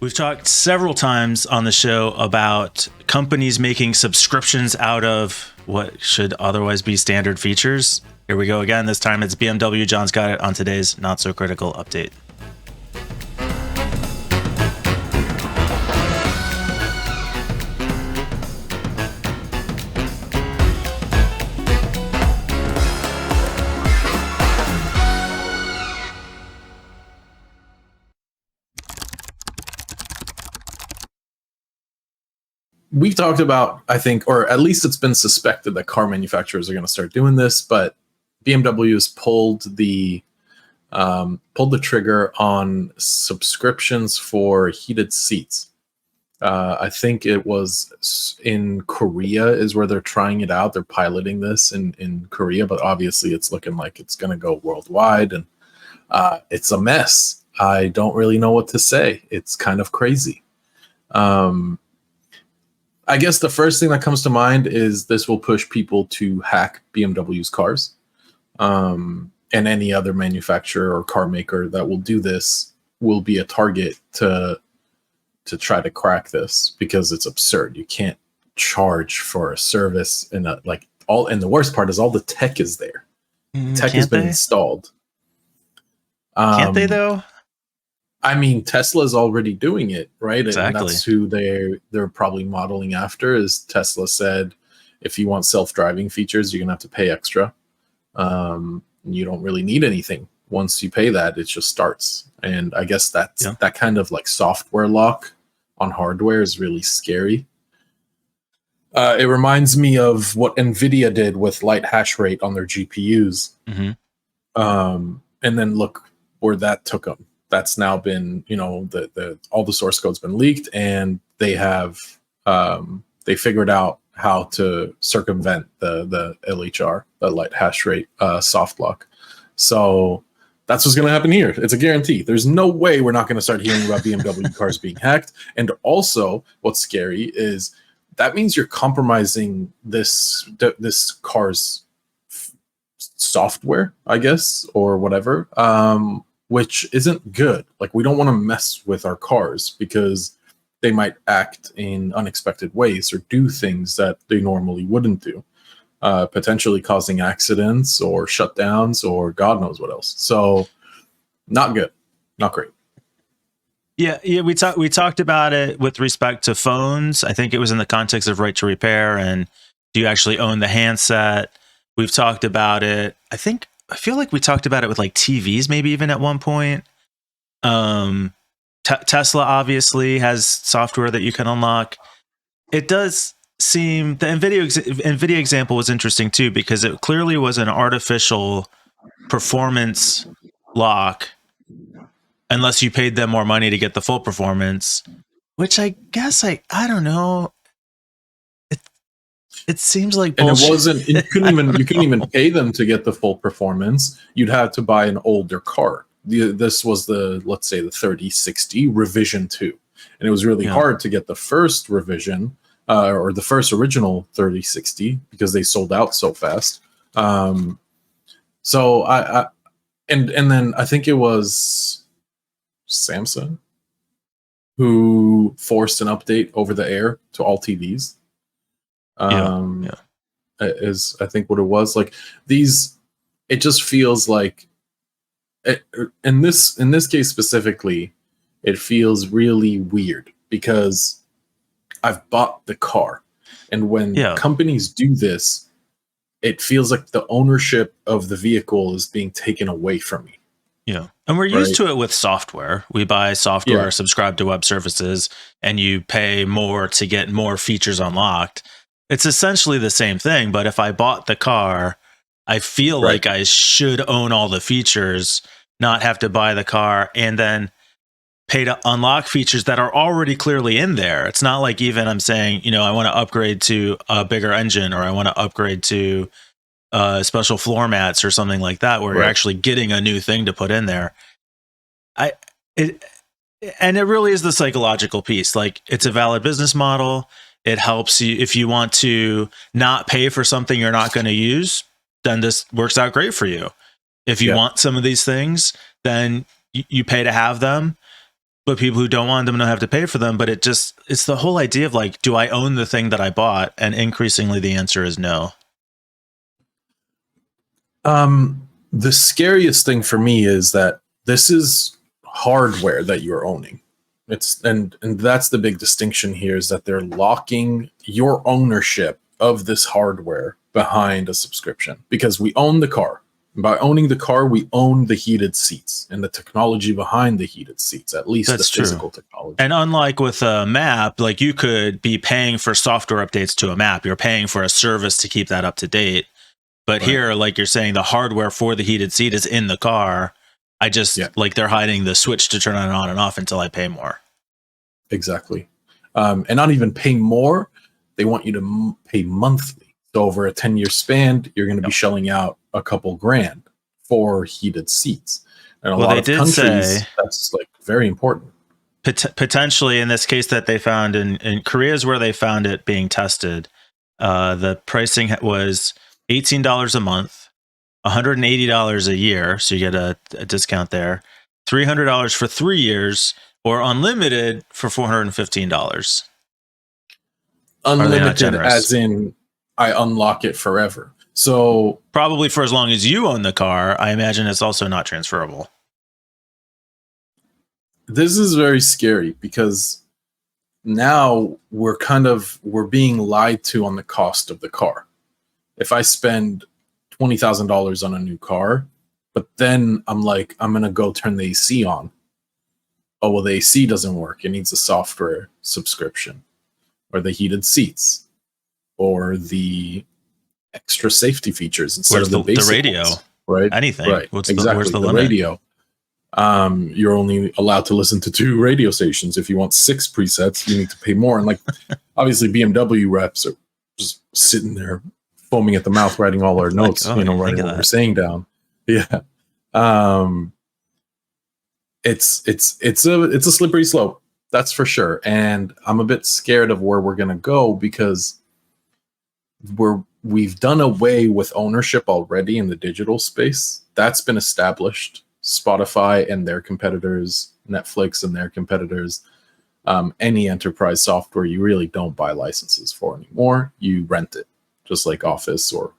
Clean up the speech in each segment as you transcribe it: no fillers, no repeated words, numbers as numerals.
We've talked several times on the show about companies making subscriptions out of what should otherwise be standard features. Here we go again. This time it's BMW. John's got it on today's Not So Critical update. We've talked about, I think, or at least it's been suspected that car manufacturers are going to start doing this, but BMW has pulled the trigger on subscriptions for heated seats. I think it was in Korea is where they're trying it out. They're piloting this in Korea, but obviously it's looking like it's going to go worldwide, and it's a mess. I don't really know what to say. It's kind of crazy. I guess the first thing that comes to mind is this will push people to hack BMW's cars. And any other manufacturer or car maker that will do this will be a target to try to crack this, because it's absurd. You can't charge for a service, and the worst part is all the tech is there. Tech has been installed. Can't they though? I mean, Tesla's already doing it, right? Exactly. And that's who they're probably modeling after. Is Tesla said, if you want self-driving features, you're gonna have to pay extra. You don't really need anything. Once you pay that, it just starts. And I guess that kind of like software lock on hardware is really scary. It reminds me of what NVIDIA did with light hash rate on their GPUs. Mm-hmm. And then look where that took them. That's now been, all the source code's been leaked, and they have they figured out how to circumvent the LHR, the light hash rate soft lock. So that's what's going to happen here. It's a guarantee. There's no way we're not going to start hearing about BMW cars being hacked. And also, what's scary is that means you're compromising this car's software, I guess, or whatever. Which isn't good. Like, we don't want to mess with our cars because they might act in unexpected ways or do things that they normally wouldn't do, potentially causing accidents or shutdowns or God knows what else. So, not good, not great. Yeah. We talked about it with respect to phones. I think it was in the context of right to repair and do you actually own the handset? We've talked about it. I feel like we talked about it with like TVs, maybe even at one point. Tesla obviously has software that you can unlock. It does seem the NVIDIA example was interesting too, because it clearly was an artificial performance lock, unless you paid them more money to get the full performance, which I guess I don't know. It seems like bullshit. And it wasn't. You couldn't even pay them to get the full performance. You'd have to buy an older car. This was let's say the 3060 revision 2, and it was really hard to get the first revision or the first original 3060 because they sold out so fast. So and then I think it was Samsung who forced an update over the air to all TVs. Is I think what it was. Like these, it just feels like in this case specifically, it feels really weird because I've bought the car, and when companies do this, it feels like the ownership of the vehicle is being taken away from me. Yeah. And we're used to it with software. We buy software, subscribe to web services, and you pay more to get more features unlocked. It's essentially the same thing, but if I bought the car, I feel like I should own all the features, not have to buy the car and then pay to unlock features that are already clearly in there. It's not like even I'm saying, I want to upgrade to a bigger engine, or I want to upgrade to special floor mats or something like that, where you're actually getting a new thing to put in there. And it really is the psychological piece. Like, it's a valid business model. It helps you if you want to not pay for something you're not going to use, then this works out great for you. If you want some of these things, then you pay to have them. but people who don't want them don't have to pay for them. But it's the whole idea of like, do I own the thing that I bought? And increasingly the answer is no. The scariest thing for me is that this is hardware that you're owning. And that's the big distinction here, is that they're locking your ownership of this hardware behind a subscription, because we own the car. By owning the car, we own the heated seats and the technology behind the heated seats, at least That's the physical technology. And unlike with a map, like you could be paying for software updates to a map. You're paying for a service to keep that up to date. But here, like you're saying, the hardware for the heated seat is in the car. I just like they're hiding the switch to turn it on and off until I pay more. Exactly. And not even pay more. They want you to pay monthly. So over a 10-year span, you're going to be shelling out a couple grand for heated seats. And a lot of countries, that's like very important. Potentially, in this case that they found in Korea is where they found it being tested. The pricing was $18 a month, $180 a year. So you get a discount there. $300 for 3 years, or unlimited for $415. Unlimited as in I unlock it forever. So probably for as long as you own the car. I imagine it's also not transferable. This is very scary, because now we're being lied to on the cost of the car. If I spend $20,000 on a new car, but then I'm like, I'm going to go turn the AC on. Oh, well, the AC doesn't work. It needs a software subscription, or the heated seats, or the extra safety features instead of the basic radio, ones, right? Anything. Right. Exactly. Where's the limit? Radio. You're only allowed to listen to 2 radio stations. If you want 6 presets, you need to pay more. And like, obviously BMW reps are just sitting there foaming at the mouth, writing all our notes, writing what we're saying down. Yeah. It's a slippery slope. That's for sure. And I'm a bit scared of where we're going to go, because we've done away with ownership already in the digital space. That's been established. Spotify and their competitors, Netflix and their competitors, any enterprise software you really don't buy licenses for anymore. You rent it, just like Office or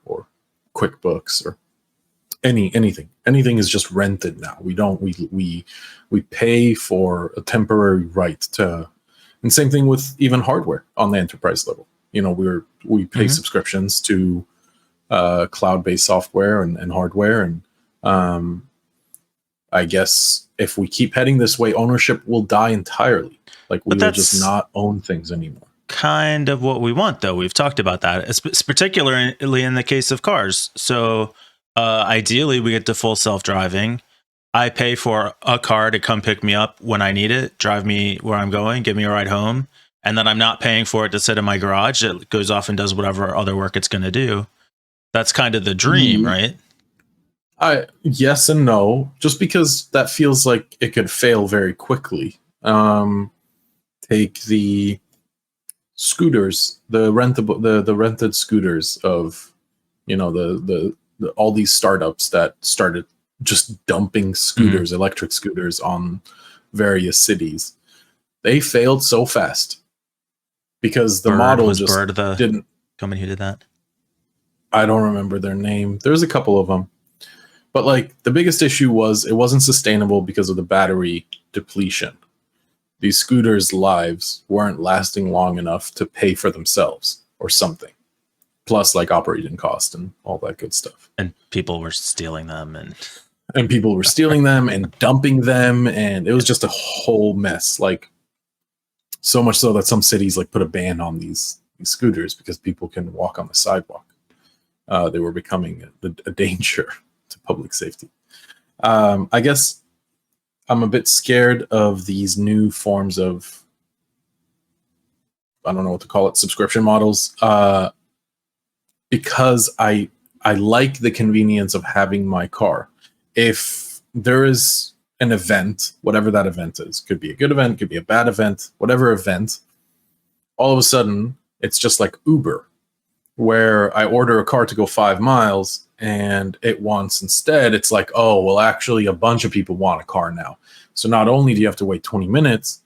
QuickBooks or anything. Anything is just rented now. We pay for a temporary right to, and same thing with even hardware on the enterprise level. We pay subscriptions to cloud-based software and hardware, and I guess if we keep heading this way, ownership will die entirely. Like, we will just not own things anymore. Kind of what we want, though. We've talked about that, it's particularly in the case of cars. So ideally, we get to full self-driving. I pay for a car to come pick me up when I need it, drive me where I'm going, give me a ride home, and then I'm not paying for it to sit in my garage. It goes off and does whatever other work it's going to do. That's kind of the dream, right? Yes and no, just because that feels like it could fail very quickly. Take the scooters, the rented scooters of, the all these startups that started just dumping scooters, electric scooters on various cities. They failed so fast because the model just didn't. Company who did that? I don't remember their name. There's a couple of them. But like, the biggest issue was it wasn't sustainable because of the battery depletion. These scooters' lives weren't lasting long enough to pay for themselves or something. Plus, like, operating cost and all that good stuff. And people were stealing them, and people were stealing them and dumping them, and it was just a whole mess. Like, so much so that some cities like put a ban on these scooters because people can walk on the sidewalk. They were becoming a danger to public safety. I guess I'm a bit scared of these new forms of, I don't know what to call it, subscription models, because I like the convenience of having my car. If there is an event, whatever that event is, could be a good event, could be a bad event, whatever event, all of a sudden it's just like Uber, where I order a car to go 5 miles and it wants instead, it's like, oh, well, actually a bunch of people want a car now. So not only do you have to wait 20 minutes,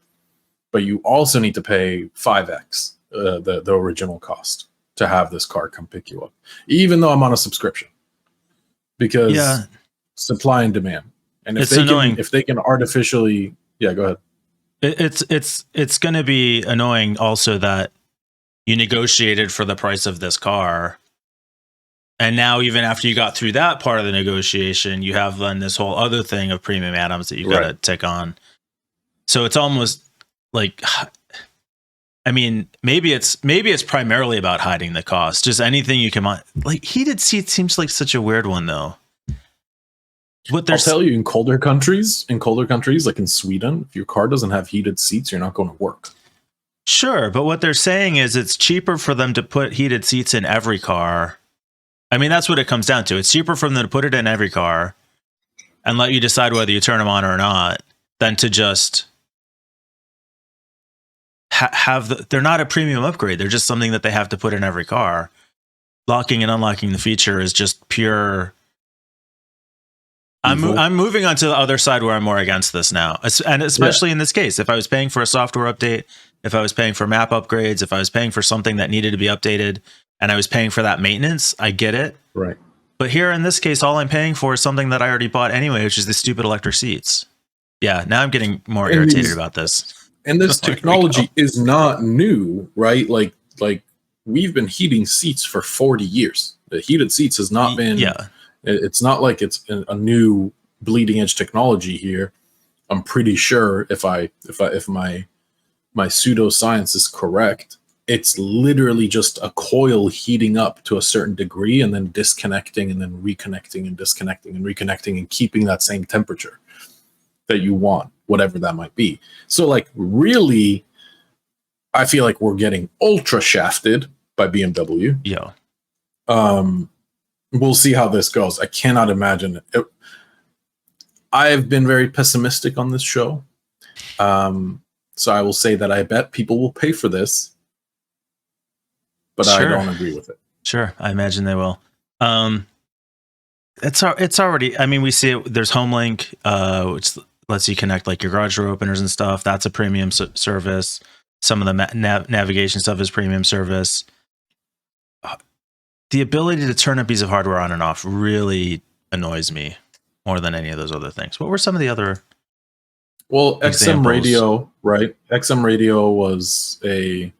but you also need to pay 5x the original cost to have this car come pick you up, even though I'm on a subscription, because supply and demand. And if they can artificially, go ahead. It's going to be annoying also that you negotiated for the price of this car, and now even after you got through that part of the negotiation, you have then this whole other thing of premium atoms that you got to take on. So it's almost like, I mean, maybe it's primarily about hiding the cost. Just anything you can, like heated seats seems like such a weird one though. I'll tell you, in colder countries, like in Sweden, if your car doesn't have heated seats, you're not going to work. Sure, but what they're saying is it's cheaper for them to put heated seats in every car. I mean, that's what it comes down to. It's cheaper for them to put it in every car and let you decide whether you turn them on or not than to just they're not a premium upgrade. They're just something that they have to put in every car. Locking and unlocking the feature is just pure. I'm moving on to the other side where I'm more against this now. And especially in this case, if I was paying for a software update, if I was paying for map upgrades, if I was paying for something that needed to be updated and I was paying for that maintenance, I get it. Right. But here in this case, all I'm paying for is something that I already bought anyway, which is the stupid electric seats. Yeah, now I'm getting more irritated about this. And this technology is not new, right? Like we've been heating seats for 40 years. The heated seats has not been... Yeah. It's not like it's a new bleeding edge technology here. I'm pretty sure if my pseudoscience is correct, it's literally just a coil heating up to a certain degree and then disconnecting and then reconnecting and disconnecting and reconnecting and keeping that same temperature that you want, whatever that might be. So like really, I feel like we're getting ultra shafted by BMW. Yeah. We'll see how this goes. I cannot imagine it. I've been very pessimistic on this show. So I will say that I bet people will pay for this, but I don't agree with it. Sure. I imagine they will. It's already, I mean, we see it. There's HomeLink, which lets you connect like your garage door openers and stuff. That's a premium service. Some of the navigation stuff is premium service. The ability to turn a piece of hardware on and off really annoys me more than any of those other things. What were some of the other? Well, XM radio, right? XM radio was a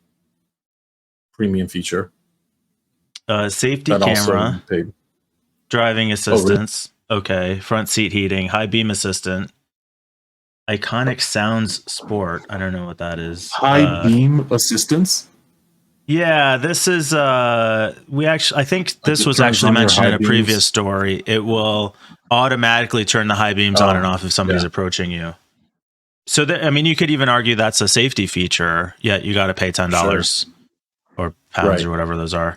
premium feature. Safety camera, driving assistance. Oh, really? Okay. Front seat heating, high beam assistant, iconic sounds sport. I don't know what that is. High beam assistance. Yeah, this is I think this was actually mentioned in a previous story. It will automatically turn the high beams on and off if somebody's approaching you. So I mean, you could even argue that's a safety feature, yet you got to pay $10 or pounds or whatever those are.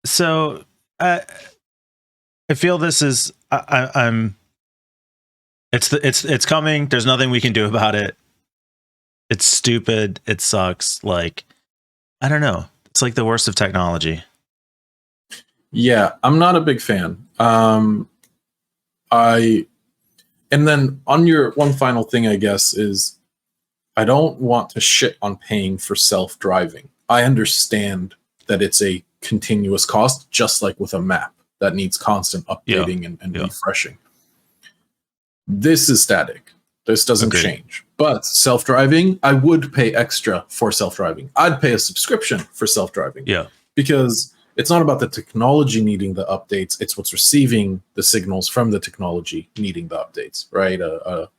So I feel this is it's coming. There's nothing we can do about it. It's stupid. It sucks. Like, I don't know. It's like the worst of technology. Yeah, I'm not a big fan. And then on your one final thing, I guess, is I don't want to shit on paying for self-driving. I understand that it's a continuous cost, just like with a map that needs constant updating and refreshing. This is static. This doesn't change. But self-driving, I would pay extra for self-driving. I'd pay a subscription for self-driving. Yeah. Because it's not about the technology needing the updates. It's what's receiving the signals from the technology needing the updates, right? A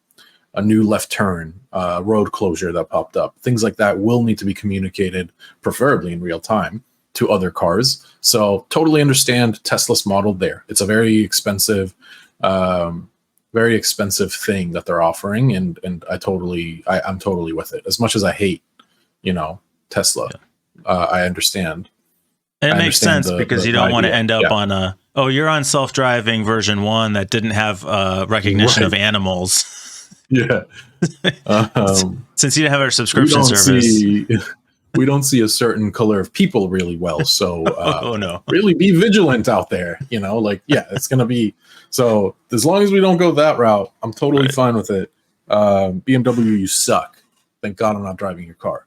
new left turn, road closure that popped up. Things like that will need to be communicated, preferably in real time, to other cars. So totally understand Tesla's model there. It's a very expensive thing that they're offering, and I'm totally with it. As much as I hate, Tesla, I understand. And it makes sense because you don't want to end up on you're on self-driving version 1 that didn't have recognition of animals. Yeah. Since you didn't have our subscription service. we don't see a certain color of people really well. So Oh no. really be vigilant out there. You know, like, yeah, it's going to be. So as long as we don't go that route, I'm totally fine with it. BMW, you suck. Thank God I'm not driving your car.